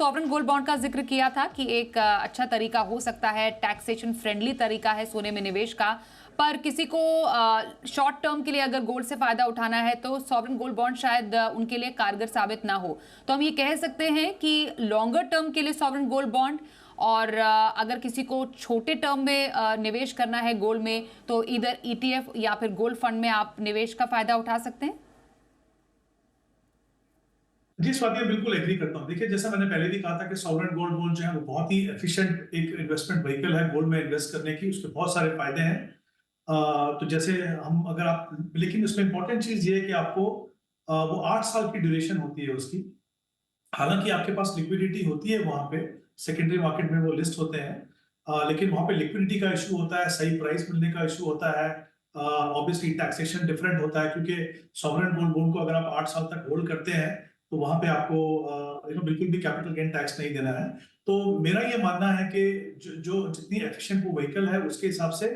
Sovereign gold bond का जिक्र किया था कि एक अच्छा तरीका हो सकता है, टैक्सेशन फ्रेंडली तरीका है सोने में निवेश का। पर किसी को शॉर्ट टर्म के लिए अगर गोल्ड से फायदा उठाना है तो सॉवरेन गोल्ड बॉन्ड शायद उनके लिए कारगर साबित ना हो। तो हम ये कह सकते हैं कि लॉन्गर टर्म के लिए सॉवरेन गोल्ड बॉन्ड, और अगर किसी को छोटे टर्म में निवेश करना है गोल्ड में, तो इधर ईटीएफ या फिर गोल्ड फंड में आप निवेश का फायदा उठा सकते हैं। जी, इस बात में बिल्कुल एग्री करता हूँ। देखिए, जैसा मैंने पहले भी कहा था कि सॉवरेन गोल्ड बॉन्ड जो है वो बहुत ही एफिशिएंट एक इन्वेस्टमेंट व्हीकल है गोल्ड में इन्वेस्ट करने की। उसके बहुत सारे फायदे हैं। तो जैसे हम अगर आप लेकिन उसमें इम्पोर्टेंट चीज़ ये है कि आपको वो 8 साल की ड्यूरेशन होती है उसकी। हालाँकि आपके पास लिक्विडिटी होती है वहाँ पे, सेकेंडरी मार्केट में वो लिस्ट होते हैं। लेकिन वहाँ पे लिक्विडिटी का इश्यू होता है, सही प्राइस मिलने का इश्यू होता है। ऑब्वियसली टैक्सेशन डिफरेंट होता है क्योंकि सॉवरेन गोल्ड बॉन्ड को अगर आप 8 साल तक होल्ड करते हैं, तो वहाँ पे आपको बिल्कुल भी कैपिटल गेन टैक्स नहीं देना है। तो मेरा ये मानना है कि जो जो जितनी एफिशिएंट वो व्हीकल है, उसके हिसाब से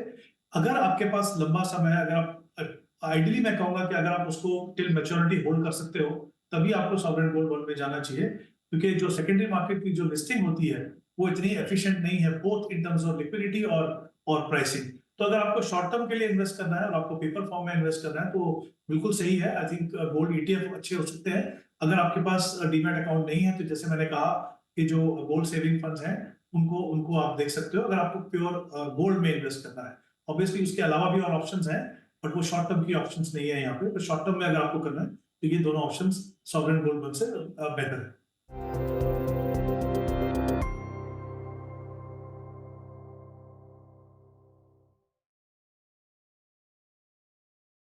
अगर आपके पास लंबा समय है, अगर आप आइडियली मैं कहूँगा कि अगर आप उसको टिल मैच्योरिटी होल्ड कर सकते हो, तभी आपको सॉवरेन गोल्ड बॉन्ड में जाना चाहिए। क्योंकि जो सेकेंडरी मार्केट की जो लिस्टिंग होती है, वो इतनी एफिशिएंट नहीं है, both in terms of liquidity और प्राइसिंग। तो अगर आपको शॉर्ट टर्म के लिए इन्वेस्ट करना है और आपको पेपर फॉर्म में इन्वेस्ट करना है, तो बिल्कुल सही है। आई थिंक गोल्ड ईटीएफ अच्छे हो सकते हैं। अगर आपके पास डीमैट अकाउंट नहीं है, तो जैसे मैंने कहा कि जो गोल्ड सेविंग फंड्स हैं, उनको उनको आप देख सकते हो, अगर आपको प्योर गोल्ड में इन्वेस्ट करना है। ऑब्वियसली उसके अलावा भी और ऑप्शंस हैं, बट वो शॉर्ट टर्म की ऑप्शंस नहीं है यहाँ पे। तो शॉर्ट टर्म में अगर आपको करना है, तो ये दोनों ऑप्शंस सॉवरेन गोल्ड बॉन्ड से बेहतर है।